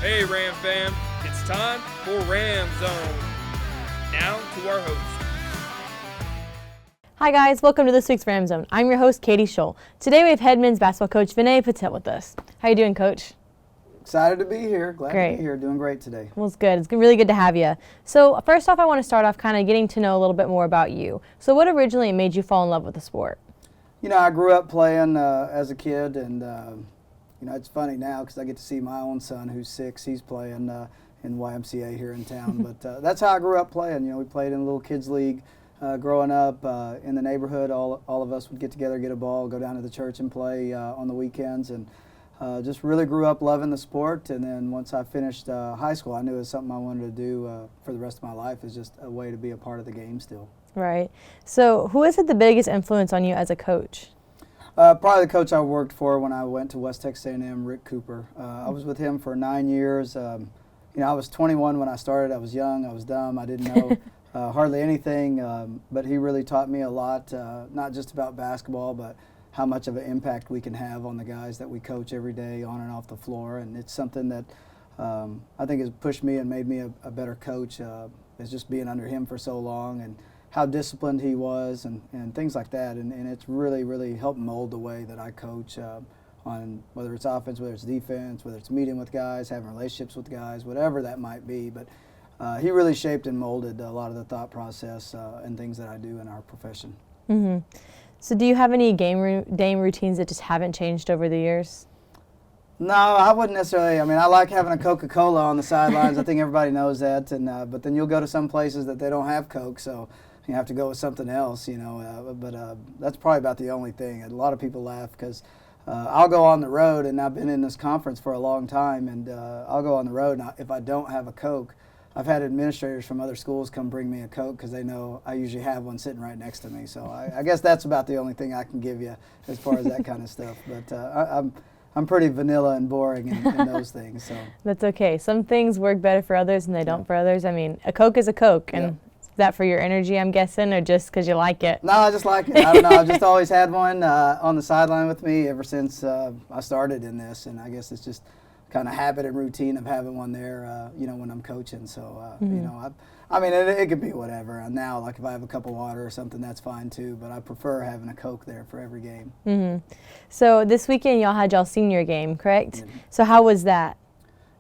Hey Ram fam, it's time for Ramzone. Now to our host. Hi guys, welcome to this week's Ramzone. I'm your host, Katie Scholl. Today we have head men's basketball coach Vinay Patel with us. How you doing, Coach? Excited to be here. Glad to be here. Doing great today. Well, it's good. It's really good to have you. So first off, I want to start off kind of getting to know a little bit more about you. So what originally made you fall in love with the sport? You know, I grew up playing as a kid, and you know, it's funny now because I get to see my own son, who's 6. He's playing in YMCA here in town. But that's how I grew up playing. You know, we played in a little kids league growing up in the neighborhood. All of us would get together, get a ball, go down to the church and play on the weekends, and just really grew up loving the sport. And then once I finished high school, I knew it was something I wanted to do for the rest of my life. Is just a way to be a part of the game still. Right. So who has had the biggest influence on you as a coach? Probably the coach I worked for when I went to West Texas A&M, Rick Cooper. I was with him for 9 years. You know, I was 21 when I started. I was young. I was dumb. I didn't know hardly anything. But he really taught me a lot, not just about basketball, but how much of an impact we can have on the guys that we coach every day on and off the floor. And it's something that I think has pushed me and made me a better coach, is just being under him for so long and how disciplined he was and things like that. And it's really, really helped mold the way that I coach on whether it's offense, whether it's defense, whether it's meeting with guys, having relationships with guys, whatever that might be. But he really shaped and molded a lot of the thought process and things that I do in our profession. Mm-hmm. So do you have any game routines that just haven't changed over the years? No, I wouldn't necessarily. I mean, I like having a Coca-Cola on the sidelines. I think everybody knows that. And but then you'll go to some places that they don't have Coke, so you have to go with something else, you know. But that's probably about the only thing. And a lot of people laugh because I'll go on the road, and I've been in this conference for a long time, and I'll go on the road, and if I don't have a Coke, I've had administrators from other schools come bring me a Coke because they know I usually have one sitting right next to me. So I guess that's about the only thing I can give you as far as that kind of stuff. But I'm pretty vanilla and boring in those things. So That's okay. Some things work better for others and they don't for others. I mean, a Coke is a Coke, and is that for your energy, I'm guessing, or just because you like it? No, I just like it. I don't know. I've just always had one on the sideline with me ever since I started in this, and I guess it's just kind of habit and routine of having one there, you know, when I'm coaching. So, you know, I mean, it could be whatever. And now, like if I have a cup of water or something, that's fine too. But I prefer having a Coke there for every game. Mm-hmm. So this weekend y'all had y'all senior game, correct? Mm-hmm. So how was that?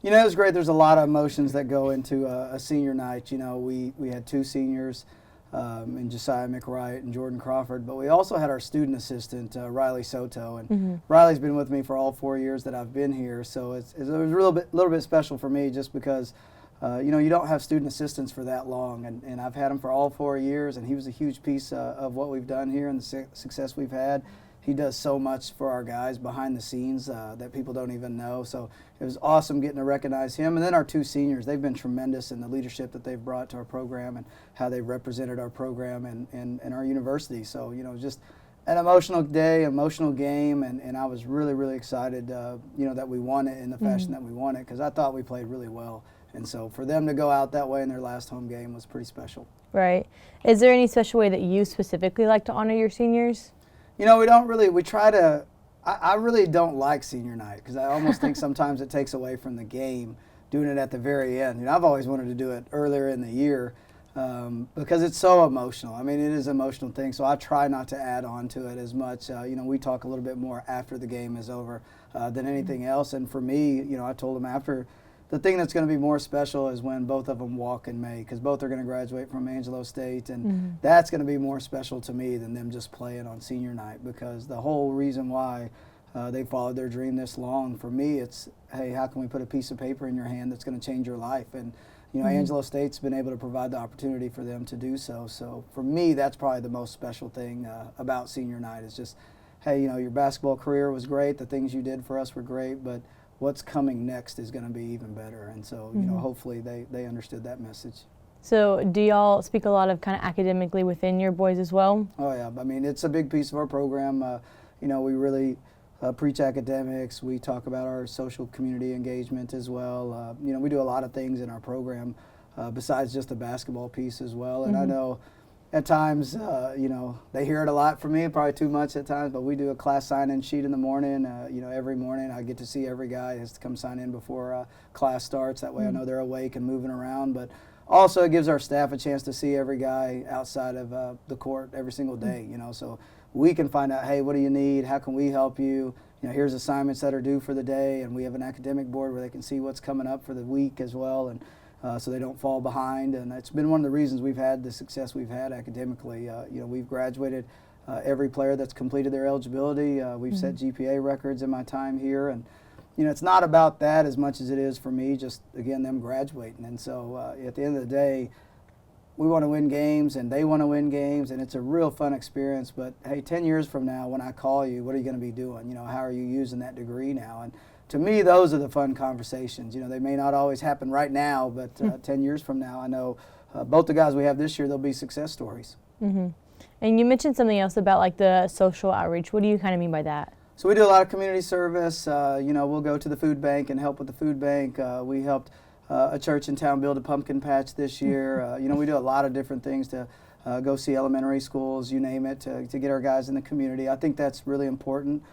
You know, it was great. There's a lot of emotions that go into a senior night. You know, we had 2 seniors, in Josiah McWright and Jordan Crawford, but we also had our student assistant, Riley Soto. And Riley's been with me for all 4 years that I've been here, so it was a little bit special for me just because, you know, you don't have student assistants for that long, and I've had him for all 4 years, and he was a huge piece of what we've done here and the success we've had. He does so much for our guys behind the scenes that people don't even know. So it was awesome getting to recognize him. And then our 2 seniors, they've been tremendous in the leadership that they've brought to our program and how they've represented our program and our university. So, you know, just an emotional day, emotional game, and I was really, really excited, you know, that we won it in the fashion that we won it because I thought we played really well. And so for them to go out that way in their last home game was pretty special. Right. Is there any special way that you specifically like to honor your seniors? You know, we try to, I really don't like senior night because I almost think sometimes it takes away from the game doing it at the very end. You know, I've always wanted to do it earlier in the year because it's so emotional. I mean, it is an emotional thing, so I try not to add on to it as much. You know, we talk a little bit more after the game is over than anything else. And for me, you know, I told them after, the thing that's going to be more special is when both of them walk in May because both are going to graduate from Angelo State, and that's going to be more special to me than them just playing on senior night because the whole reason why they followed their dream this long, for me, it's, hey, how can we put a piece of paper in your hand that's going to change your life? And, you know, Angelo State's been able to provide the opportunity for them to do so. So for me, that's probably the most special thing about senior night is just, hey, you know, your basketball career was great, the things you did for us were great, but what's coming next is going to be even better. And so, you know, hopefully they understood that message. So do y'all speak a lot of kind of academically within your boys as well? Oh, yeah. I mean, it's a big piece of our program. You know, we really preach academics. We talk about our social community engagement as well. You know, we do a lot of things in our program besides just the basketball piece as well. And I know at times, they hear it a lot from me, probably too much at times, but we do a class sign-in sheet in the morning. Every morning I get to see every guy has to come sign in before class starts. That way I know they're awake and moving around. But also it gives our staff a chance to see every guy outside of the court every single day, so we can find out, hey, what do you need? How can we help you? Here's assignments that are due for the day, and we have an academic board where they can see what's coming up for the week as well, and so they don't fall behind. And it's been one of the reasons we've had the success we've had academically. We've graduated every player that's completed their eligibility. We've set GPA records in my time here, and it's not about that as much as it is for me, just again them graduating. And so at the end of the day, we want to win games and they want to win games, and it's a real fun experience. But hey, 10 years from now when I call you, what are you going to be doing? How are you using that degree now? And to me, those are the fun conversations. They may not always happen right now, but 10 years from now, I know both the guys we have this year, they'll be success stories. Mm-hmm. And you mentioned something else about like the social outreach. What do you kind of mean by that? So we do a lot of community service. We'll go to the food bank and help with the food bank. We helped a church in town build a pumpkin patch this year. We do a lot of different things to go see elementary schools, you name it, to get our guys in the community. I think that's really important.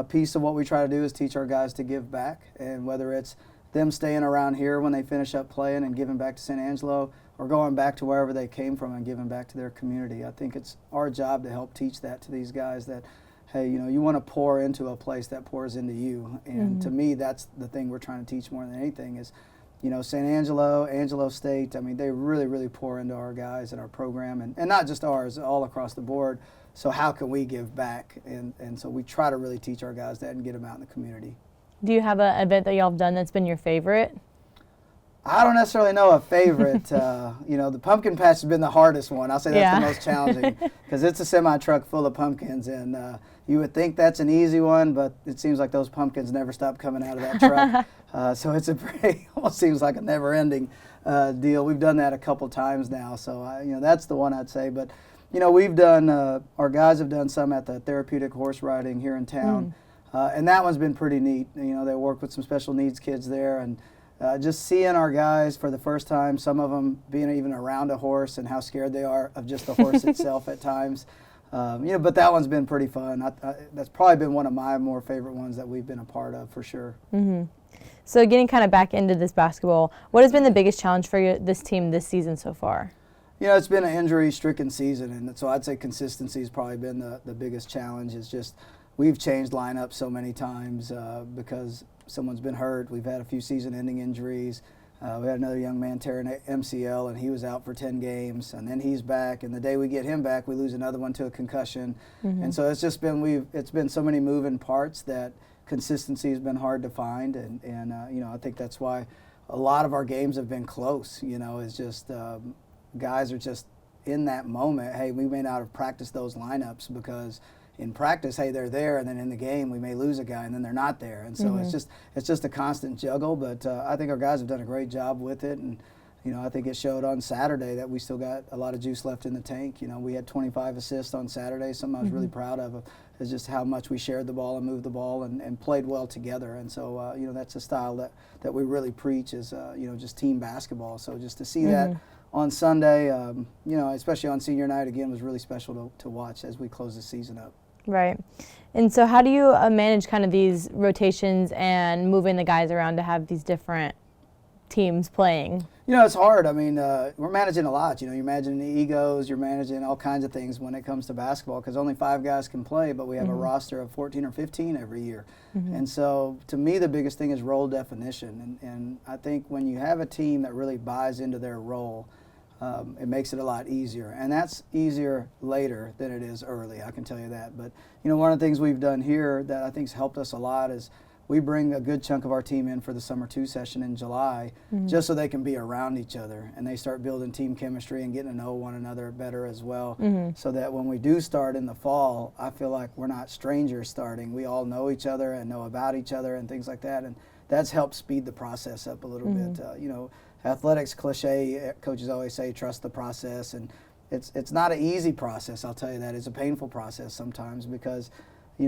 Piece of what we try to do is teach our guys to give back, and whether it's them staying around here when they finish up playing and giving back to San Angelo, or going back to wherever they came from and giving back to their community. I think it's our job to help teach that to these guys, that hey, you want to pour into a place that pours into you. And to me, that's the thing we're trying to teach more than anything is, San Angelo, Angelo State, they really, really pour into our guys and our program, and not just ours, all across the board. So how can we give back? And so we try to really teach our guys that and get them out in the community. Do you have an event that y'all have done that's been your favorite? I don't necessarily know a favorite. The pumpkin patch has been the hardest one. I'll say that's the most challenging because it's a semi-truck full of pumpkins, and you would think that's an easy one, but it seems like those pumpkins never stop coming out of that truck. So it's almost seems like a never-ending deal. We've done that a couple times now, so that's the one I'd say. But we've done our guys have done some at the therapeutic horse riding here in town, and that one's been pretty neat. They work with some special needs kids there, and just seeing our guys for the first time, some of them being even around a horse and how scared they are of just the horse itself at times. But that one's been pretty fun. That's probably been one of my more favorite ones that we've been a part of for sure. Mm-hmm. So getting kind of back into this basketball, what has been the biggest challenge for this team this season so far? It's been an injury-stricken season, and so I'd say consistency has probably been the biggest challenge. It's just we've changed lineups so many times because someone's been hurt. We've had a few season-ending injuries. We had another young man tearing MCL, and he was out for 10 games, and then he's back. And the day we get him back, we lose another one to a concussion. And so it's been so many moving parts that consistency has been hard to find. And I think that's why a lot of our games have been close. It's just guys are just in that moment. Hey, we may not have practiced those lineups because in practice, hey, they're there, and then in the game we may lose a guy and then they're not there. And so it's just a constant juggle. But I think our guys have done a great job with it, and I think it showed on Saturday that we still got a lot of juice left in the tank. We had 25 assists on Saturday. Something I was really proud of is just how much we shared the ball and moved the ball and played well together. And so that's a style that we really preach is just team basketball. So just to see that on Sunday, especially on senior night again, was really special to watch as we close the season up. Right. And so how do you manage kind of these rotations and moving the guys around to have these different teams playing? It's hard. We're managing a lot. You're managing the egos, you're managing all kinds of things when it comes to basketball because only 5 guys can play, but we have a roster of 14 or 15 every year. And so to me, the biggest thing is role definition. And I think when you have a team that really buys into their role, it makes it a lot easier. And that's easier later than it is early, I can tell you that. But, one of the things we've done here that I think has helped us a lot is we bring a good chunk of our team in for the Summer 2 session in July just so they can be around each other and they start building team chemistry and getting to know one another better as well so that when we do start in the fall, I feel like we're not strangers starting. We all know each other and know about each other and things like that. And that's helped speed the process up a little bit. Athletics cliche, coaches always say trust the process, and it's not an easy process, I'll tell you that. It's a painful process sometimes because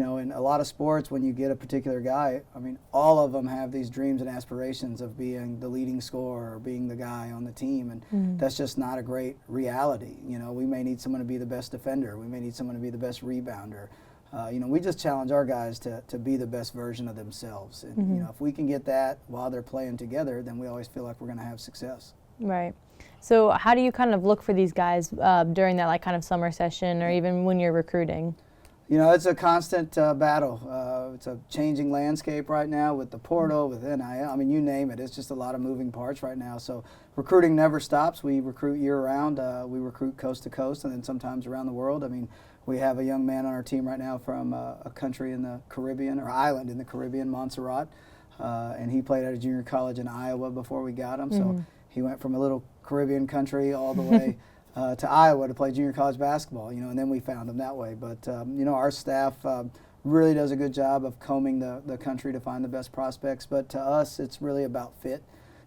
in a lot of sports, when you get a particular guy, I mean, all of them have these dreams and aspirations of being the leading scorer or being the guy on the team, and that's just not a great reality. We may need someone to be the best defender. We may need someone to be the best rebounder. We just challenge our guys to be the best version of themselves. And, if we can get that while they're playing together, then we always feel like we're going to have success. Right. So how do you kind of look for these guys during that kind of summer session or even when you're recruiting? It's a constant battle. It's a changing landscape right now with the portal, with NIL. I mean, you name it. It's just a lot of moving parts right now. So recruiting never stops. We recruit year-round. We recruit coast to coast and then sometimes around the world. I mean, we have a young man on our team right now from a country in the Caribbean, or island in the Caribbean, Montserrat. And he played at a junior college in Iowa before we got him. So he went from a little Caribbean country all the way to Iowa to play junior college basketball, and then we found him that way. But, our staff really does a good job of combing the country to find the best prospects. But to us, it's really about fit.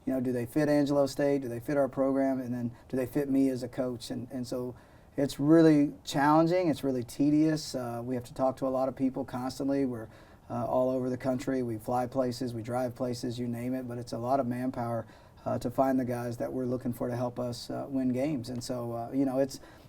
Do they fit Angelo State? Do they fit our program? And then do they fit me as a coach? And so it's really challenging. It's really tedious. We have to talk to a lot of people constantly. We're all over the country. We fly places, we drive places, you name it. But it's a lot of manpower to find the guys that we're looking for to help us win games. And so,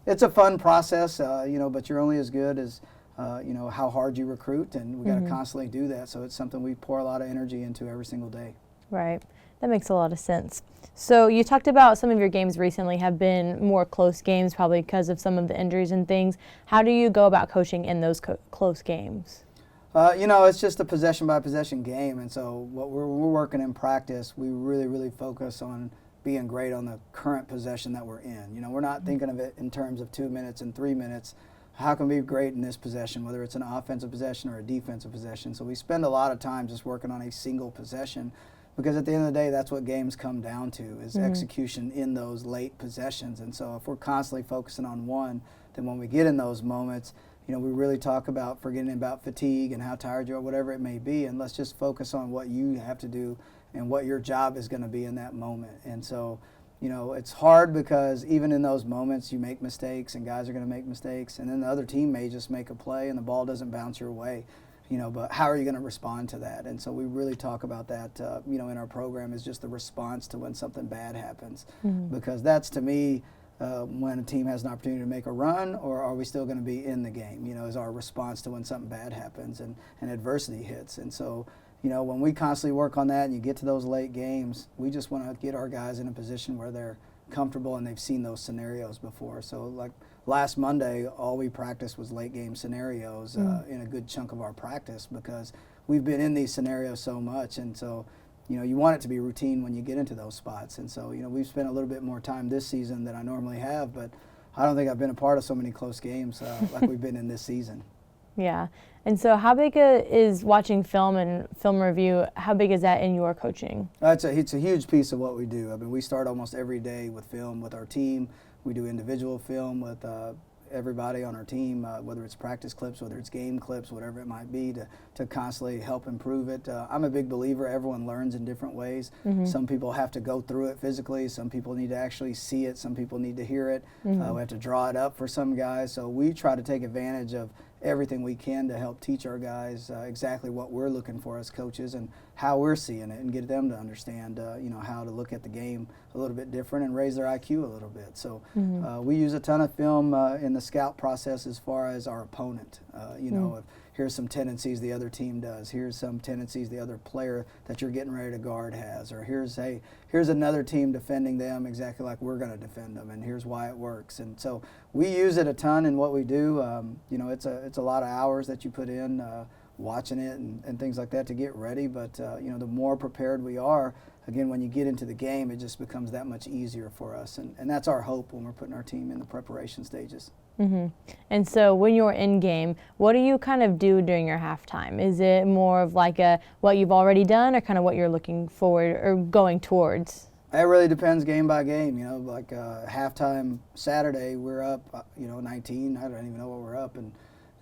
it's a fun process, but you're only as good as, how hard you recruit, and we got to constantly do that. So it's something we pour a lot of energy into every single day. Right. That makes a lot of sense. So you talked about some of your games recently have been more close games, probably because of some of the injuries and things. How do you go about coaching in those close games? It's just a possession-by-possession game, and so what we're working in practice, we really, really focus on being great on the current possession that we're in. We're not thinking of it in terms of 2 minutes and 3 minutes. How can we be great in this possession, whether it's an offensive possession or a defensive possession? So we spend a lot of time just working on a single possession, because at the end of the day, that's what games come down to, is execution in those late possessions. And so if we're constantly focusing on one, then when we get in those moments, we really talk about forgetting about fatigue and how tired you are, whatever it may be, and let's just focus on what you have to do and what your job is going to be in that moment. And so, it's hard because even in those moments you make mistakes and guys are going to make mistakes, and then the other team may just make a play and the ball doesn't bounce your way, but how are you going to respond to that? And so we really talk about that, in our program, is just the response to when something bad happens, because that's, to me, when a team has an opportunity to make a run, or are we still going to be in the game, is our response to when something bad happens and adversity hits. And so, when we constantly work on that and you get to those late games, we just want to get our guys in a position where they're comfortable and they've seen those scenarios before. So like last Monday, all we practiced was late game scenarios in a good chunk of our practice, because we've been in these scenarios so much. And so, you want it to be routine when you get into those spots. And so, we've spent a little bit more time this season than I normally have, but I don't think I've been a part of so many close games like we've been in this season. Yeah. And so how big is watching film and film review, how big is that in your coaching? It's a huge piece of what we do. I mean, we start almost every day with film with our team. We do individual film with everybody on our team, whether it's practice clips, whether it's game clips, whatever it might be, to constantly help improve it. I'm a big believer everyone learns in different ways. Some people have to go through it physically. Some people need to actually see it. Some people need to hear it. We have to draw it up for some guys. So we try to take advantage of everything we can to help teach our guys exactly what we're looking for as coaches and how we're seeing it, and get them to understand, how to look at the game a little bit different and raise their IQ a little bit. So we use a ton of film in the scout process as far as our opponent. If here's some tendencies the other team does, here's some tendencies the other player that you're getting ready to guard has, or here's another team defending them exactly like we're going to defend them, and here's why it works. And so we use it a ton in what we do. It's a lot of hours that you put in watching it and things like that to get ready. But the more prepared we are, again, when you get into the game, it just becomes that much easier for us. And that's our hope when we're putting our team in the preparation stages. And so when you're in game, what do you kind of do during your halftime? Is it more of like what you've already done, or kind of what you're looking forward or going towards? It really depends game by game. Like halftime Saturday, we're up, 19. I don't even know what we're up, and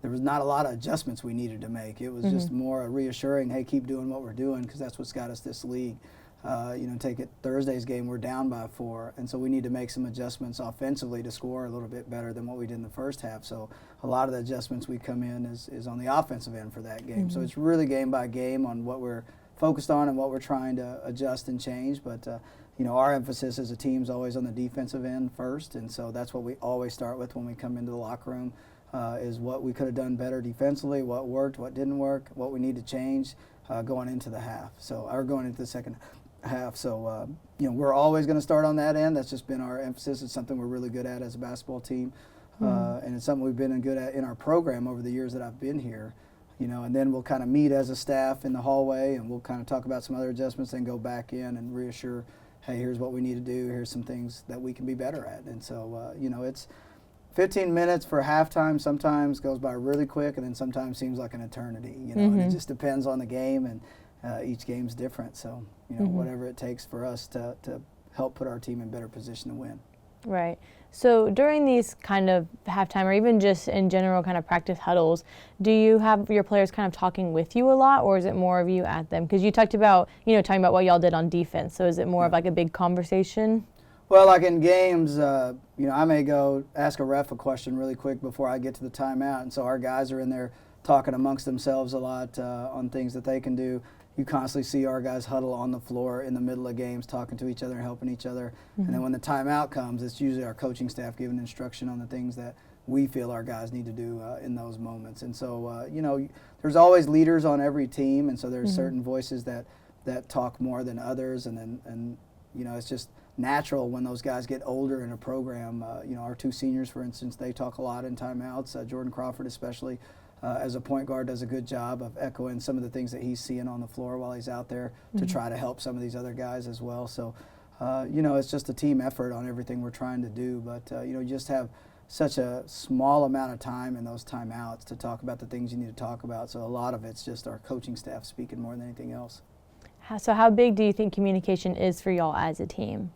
there was not a lot of adjustments we needed to make. It was just more reassuring, hey, keep doing what we're doing, because that's what's got us this league. Take it Thursday's game, we're down by 4, and so we need to make some adjustments offensively to score a little bit better than what we did in the first half. So a lot of the adjustments we come in is on the offensive end for that game. So it's really game by game on what we're focused on and what we're trying to adjust and change. But our emphasis as a team is always on the defensive end first, and so that's what we always start with when we come into the locker room. Is what we could have done better defensively, what worked, what didn't work, what we need to change going into the half. Or going into the second half. So, we're always going to start on that end. That's just been our emphasis. It's something we're really good at as a basketball team. And it's something we've been good at in our program over the years that I've been here. And then we'll kind of meet as a staff in the hallway, and we'll kind of talk about some other adjustments, then go back in and reassure, hey, here's what we need to do. Here's some things that we can be better at. And so, it's 15 minutes for halftime sometimes goes by really quick, and then sometimes seems like an eternity, and it just depends on the game, and each game's different. So, whatever it takes for us to help put our team in better position to win. Right. So during these kind of halftime, or even just in general kind of practice huddles, do you have your players kind of talking with you a lot, or is it more of you at them? Because you talked about, talking about what y'all did on defense. So is it more of like a big conversation? Well, like in games, I may go ask a ref a question really quick before I get to the timeout, and so our guys are in there talking amongst themselves a lot on things that they can do. You constantly see our guys huddle on the floor in the middle of games, talking to each other and helping each other. And then when the timeout comes, it's usually our coaching staff giving instruction on the things that we feel our guys need to do in those moments. And so, there's always leaders on every team, and so there's certain voices that talk more than others, and it's just natural when those guys get older in a program. Our 2 seniors, for instance, they talk a lot in timeouts. Jordan Crawford especially, as a point guard, does a good job of echoing some of the things that he's seeing on the floor while he's out there to try to help some of these other guys as well. So, it's just a team effort on everything we're trying to do. But, you just have such a small amount of time in those timeouts to talk about the things you need to talk about. So a lot of it's just our coaching staff speaking more than anything else. So how big do you think communication is for y'all as a team?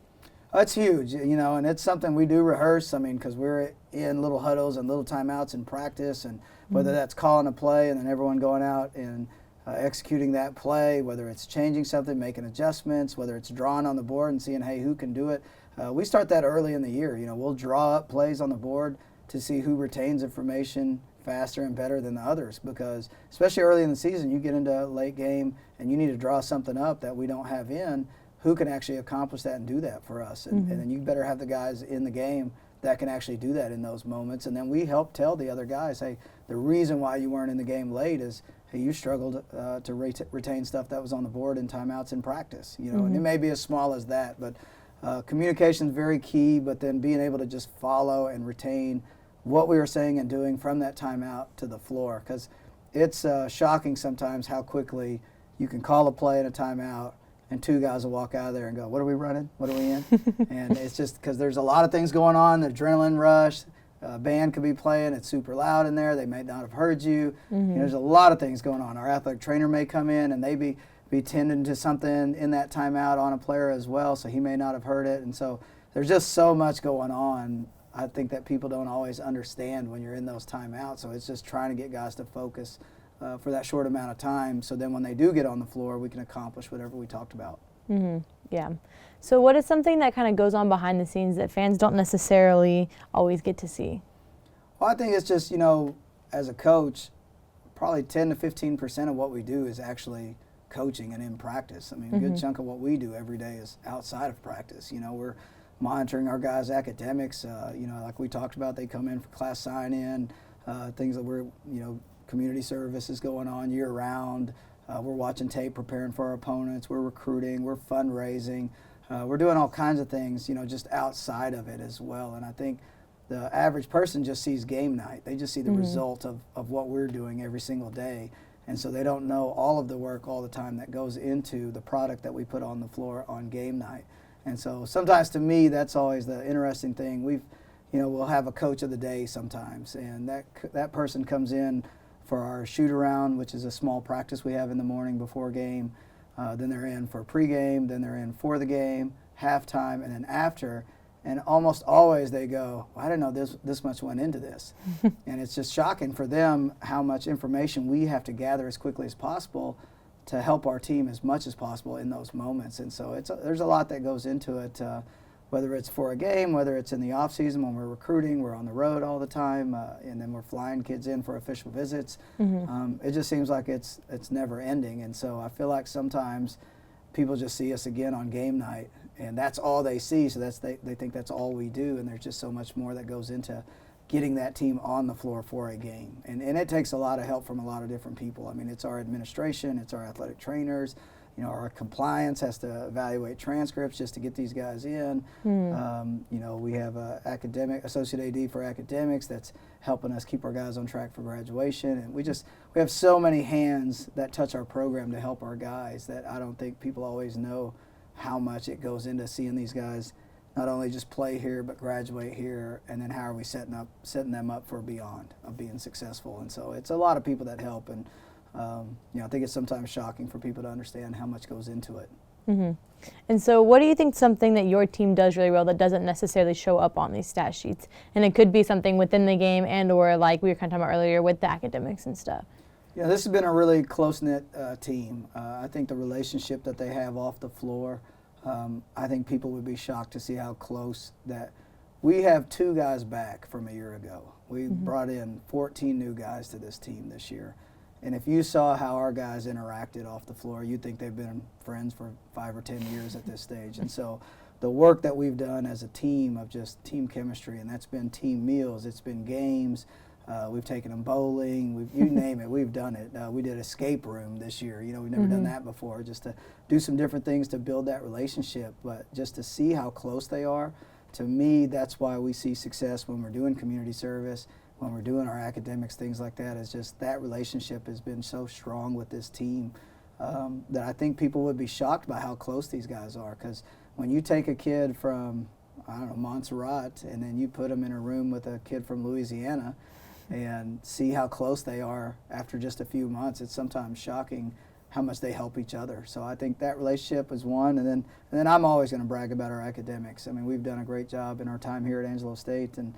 It's huge, and it's something we do rehearse. I mean, because we're in little huddles and little timeouts in practice, and whether that's calling a play and then everyone going out and executing that play, whether it's changing something, making adjustments, whether it's drawing on the board and seeing, hey, who can do it. We start that early in the year. We'll draw up plays on the board to see who retains information faster and better than the others, because especially early in the season, you get into a late game and you need to draw something up that we don't have in. Who can actually accomplish that and do that for us? And then you better have the guys in the game that can actually do that in those moments. And then we help tell the other guys, hey, the reason why you weren't in the game late is, hey, you struggled to retain stuff that was on the board in timeouts in practice. And it may be as small as that, but communication is very key. But then being able to just follow and retain what we were saying and doing from that timeout to the floor, because it's shocking sometimes how quickly you can call a play in a timeout and 2 guys will walk out of there and go, what are we running? What are we in? And it's just because there's a lot of things going on, the adrenaline rush, band could be playing, it's super loud in there, they may not have heard you. There's a lot of things going on. Our athletic trainer may come in and they be tending to something in that timeout on a player as well, so he may not have heard it. And so there's just so much going on. I think that people don't always understand when you're in those timeouts, so it's just trying to get guys to focus for that short amount of time, so then when they do get on the floor, we can accomplish whatever we talked about. Yeah. So what is something that kind of goes on behind the scenes that fans don't necessarily always get to see? Well, I think it's just, as a coach, probably 10 to 15% of what we do is actually coaching and in practice. I mean, a good chunk of what we do every day is outside of practice. We're monitoring our guys' academics. Like we talked about, they come in for class sign-in, things that we're, community service is going on year-round. We're watching tape, preparing for our opponents. We're recruiting. We're fundraising. We're doing all kinds of things, just outside of it as well. And I think the average person just sees game night. They just see the result of what we're doing every single day. And so they don't know all of the work all the time that goes into the product that we put on the floor on game night. And so sometimes to me, that's always the interesting thing. We'll have a coach of the day sometimes, and that person comes in for our shoot around, which is a small practice we have in the morning before game. Then they're in for pregame, then they're in for the game, halftime, and then after. And almost always they go, well, I didn't know this much went into this. And it's just shocking for them how much information we have to gather as quickly as possible to help our team as much as possible in those moments. And so there's a lot that goes into it, whether it's for a game, whether it's in the off season when we're recruiting, we're on the road all the time, and then we're flying kids in for official visits. It just seems like it's never ending. And so I feel like sometimes people just see us again on game night, and that's all they see. So they think that's all we do, and there's just so much more that goes into getting that team on the floor for a game. And it takes a lot of help from a lot of different people. I mean, it's our administration, it's our athletic trainers, you know, our compliance has to evaluate transcripts just to get these guys in. You know, we have a associate AD for academics that's helping us keep our guys on track for graduation. And we have so many hands that touch our program to help our guys that I don't think people always know how much it goes into seeing these guys not only just play here but graduate here, and then how are we setting them up for beyond of being successful. And so it's a lot of people that help, and you know, I think it's sometimes shocking for people to understand how much goes into it. And so what do you think something that your team does really well that doesn't necessarily show up on these stat sheets? And it could be something within the game and or like we were kind of talking about earlier with the academics and stuff. Yeah, this has been a really close-knit team. I think the relationship that they have off the floor, I think people would be shocked to see how close that. We have 2 guys back from a year ago. We brought in 14 new guys to this team this year. And if you saw how our guys interacted off the floor, you'd think they've been friends for 5 or 10 years at this stage. And so the work that we've done as a team of just team chemistry, and that's been team meals, it's been games, we've taken them bowling, you name it, we've done it. We did escape room this year. You know, we've never done that before, just to do some different things to build that relationship. But just to see how close they are, to me, that's why we see success when we're doing community service, when we're doing our academics, things like that. Is just that relationship has been so strong with this team that I think people would be shocked by how close these guys are. Because when you take a kid from, I don't know, Montserrat, and then you put them in a room with a kid from Louisiana and see how close they are after just a few months, it's sometimes shocking how much they help each other. So I think that relationship is one. And then I'm always going to brag about our academics. I mean, we've done a great job in our time here at Angelo State, and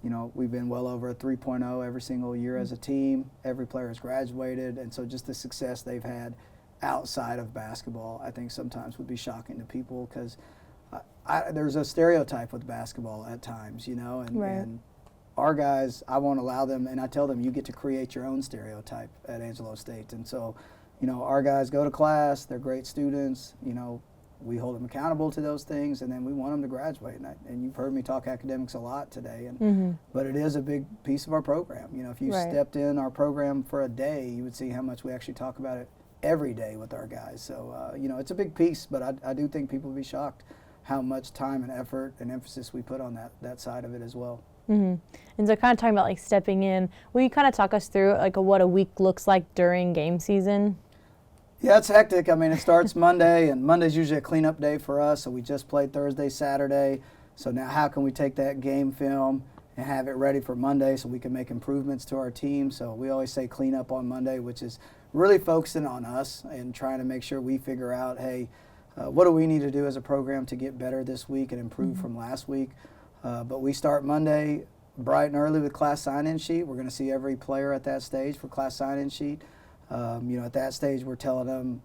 you know, we've been well over a 3.0 every single year as a team. Every player has graduated, and so just the success they've had outside of basketball, I think sometimes would be shocking to people, because there's a stereotype with basketball at times, you know, and our guys, I won't allow them, and I tell them, you get to create your own stereotype at Angelo State. And so, you know, our guys go to class, they're great students, you know, we hold them accountable to those things, and then we want them to graduate. And you've heard me talk academics a lot today, and but it is a big piece of our program. You know, if you stepped in our program for a day, you would see how much we actually talk about it every day with our guys. So, you know, it's a big piece, but I do think people would be shocked how much time and effort and emphasis we put on that side of it as well. And so kind of talking about like stepping in, will you kind of talk us through like what a week looks like during game season? Yeah, it's hectic. I mean, it starts Monday, and Monday's usually a cleanup day for us, so we just played Thursday, Saturday. So now how can we take that game film and have it ready for Monday so we can make improvements to our team? So we always say clean up on Monday, which is really focusing on us and trying to make sure we figure out, hey, what do we need to do as a program to get better this week and improve from last week? But we start Monday bright and early with class sign-in sheet. We're going to see every player at that stage for class sign-in sheet. You know, at that stage, we're telling them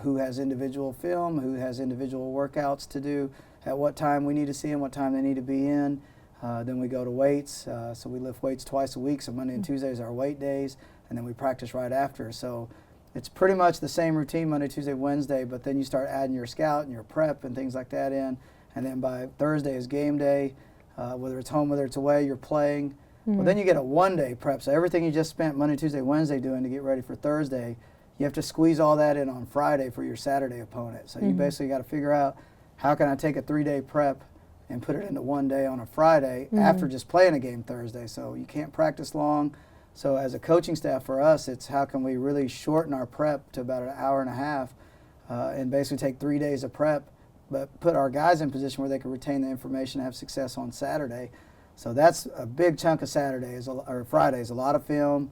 who has individual film, who has individual workouts to do, at what time we need to see them, what time they need to be in. Then we go to weights. So we lift weights twice a week. So Monday and Tuesdays are weight days, and then we practice right after. So it's pretty much the same routine Monday, Tuesday, Wednesday, but then you start adding your scout and your prep and things like that in. And then by Thursday is game day. Whether it's home, whether it's away, you're playing. Well, then you get a one-day prep. So everything you just spent Monday, Tuesday, Wednesday doing to get ready for Thursday, you have to squeeze all that in on Friday for your Saturday opponent. So you basically got to figure out, how can I take a 3-day prep and put it into one day on a Friday after just playing a game Thursday? So you can't practice long. So as a coaching staff for us, it's how can we really shorten our prep to about an hour and a half and basically take 3 days of prep, but put our guys in position where they can retain the information and have success on Saturday. So that's a big chunk of Saturdays or Fridays. A lot of film,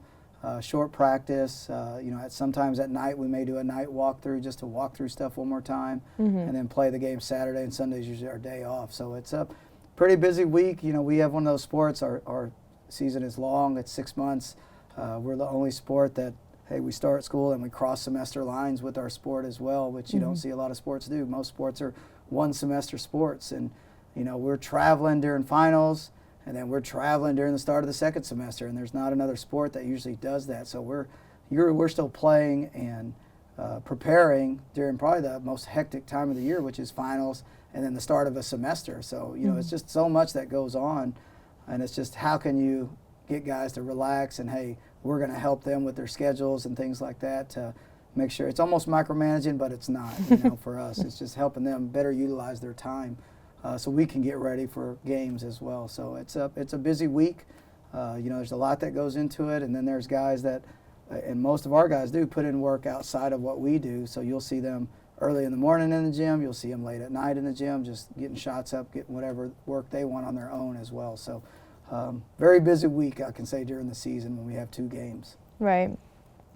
short practice. You know, sometimes at night we may do a night walkthrough just to walk through stuff one more time, and then play the game Saturday. And Sunday's usually our day off. So it's a pretty busy week. You know, we have one of those sports. Our season is long. It's 6 months. We're the only sport that hey, we start school and we cross semester lines with our sport as well, which you don't see a lot of sports do. Most sports are one semester sports, and we're traveling during finals, and then we're traveling during the start of the second semester, and there's not another sport that usually does that. So we're still playing and preparing during probably the most hectic time of the year, which is finals and then the start of a semester. So it's just so much that goes on, and it's just how can you get guys to relax, and hey, we're going to help them with their schedules and things like that to make sure. It's almost micromanaging, but it's not. For us, it's just helping them better utilize their time so we can get ready for games as well. So it's a busy week. There's a lot that goes into it, and then there's guys that, and most of our guys do put in work outside of what we do. So you'll see them early in the morning in the gym. You'll see them late at night in the gym, just getting shots up, getting whatever work they want on their own as well. So very busy week, I can say, during the season when we have 2 games. Right.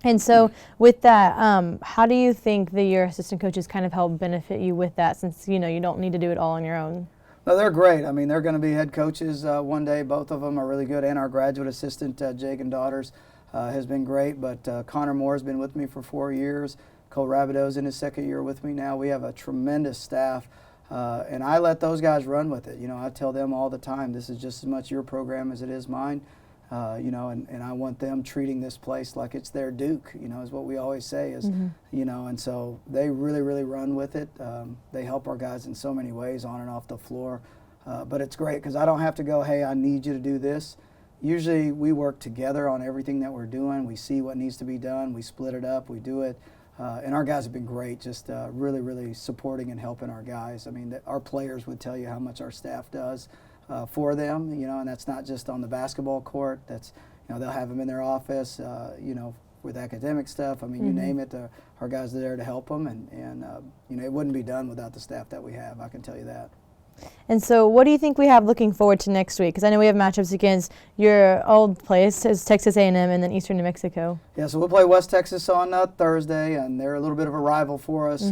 And so with that, how do you think that your assistant coaches kind of help benefit you with that, since you don't need to do it all on your own? No, they're great. I mean, they're going to be head coaches one day. Both of them are really good, and our graduate assistant, Jagan Daughters, has been great. But Connor Moore's been with me for 4 years. Cole Rabideau's in his 2nd year with me now. We have a tremendous staff, and I let those guys run with it. I tell them all the time, this is just as much your program as it is mine. And I want them treating this place like it's their Duke, is what we always say is, and so they really, really run with it. They help our guys in so many ways on and off the floor. But it's great because I don't have to go, hey, I need you to do this. Usually we work together on everything that we're doing. We see what needs to be done. We split it up. We do it. And our guys have been great, just really, really supporting and helping our guys. I mean, our players would tell you how much our staff does for them, and that's not just on the basketball court. That's, they'll have them in their office, with academic stuff. I mean, you name it, our guys are there to help them, and it wouldn't be done without the staff that we have, I can tell you that. And so what do you think we have looking forward to next week? Because I know we have matchups against your old place, as Texas A&M, and then Eastern New Mexico. Yeah, so we'll play West Texas on Thursday, and they're a little bit of a rival for us.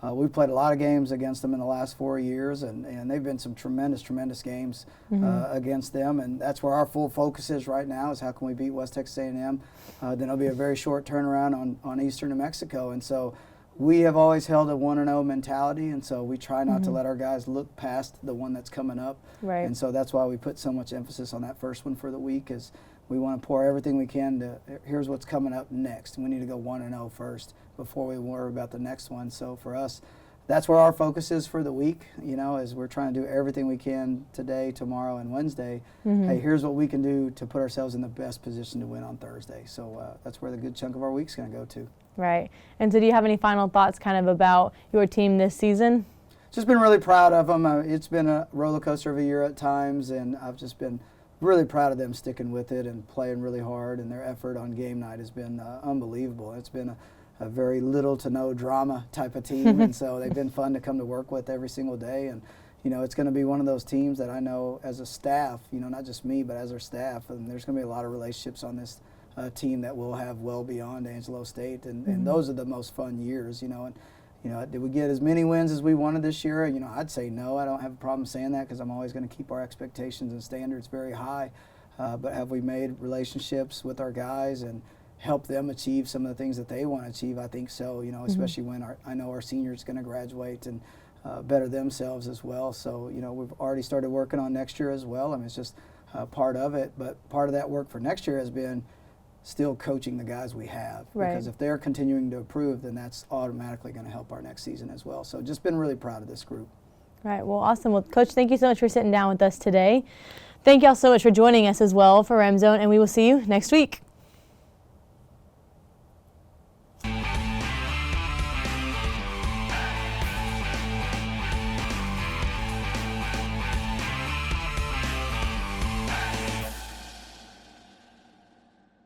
We've played a lot of games against them in the last 4 years, and they've been some tremendous, tremendous games against them, and that's where our full focus is right now, is how can we beat West Texas A&M. Then it'll be a very short turnaround on Eastern New Mexico, and so we have always held a 1-0 mentality, and so we try not to let our guys look past the one that's coming up. Right. And so that's why we put so much emphasis on that first one for the week, is we want to pour everything we can to, here's what's coming up next. We need to go 1-0 first before we worry about the next one. So for us, that's where our focus is for the week, is we're trying to do everything we can today, tomorrow, and Wednesday. Hey, here's what we can do to put ourselves in the best position to win on Thursday. So that's where the good chunk of our week's going to go to. Right. And so do you have any final thoughts kind of about your team this season? Just been really proud of them. It's been a roller coaster of a year at times, and I've just been really proud of them sticking with it and playing really hard, and their effort on game night has been unbelievable. It's been a very little to no drama type of team, and so they've been fun to come to work with every single day. And it's going to be one of those teams that I know as a staff, not just me, but as our staff, and there's going to be a lot of relationships on this team that we'll have well beyond Angelo State, and those are the most fun years, and did we get as many wins as we wanted this year? I'd say no. I don't have a problem saying that, because I'm always going to keep our expectations and standards very high. But have we made relationships with our guys and help them achieve some of the things that they want to achieve? I think so, especially when I know our seniors going to graduate and better themselves as well. So, we've already started working on next year as well. I mean, it's just part of it. But part of that work for next year has been still coaching the guys we have. Right. Because if they're continuing to improve, then that's automatically going to help our next season as well. So just been really proud of this group. Right. Well, awesome. Well, Coach, thank you so much for sitting down with us today. Thank y'all so much for joining us as well for Ramzone, and we will see you next week.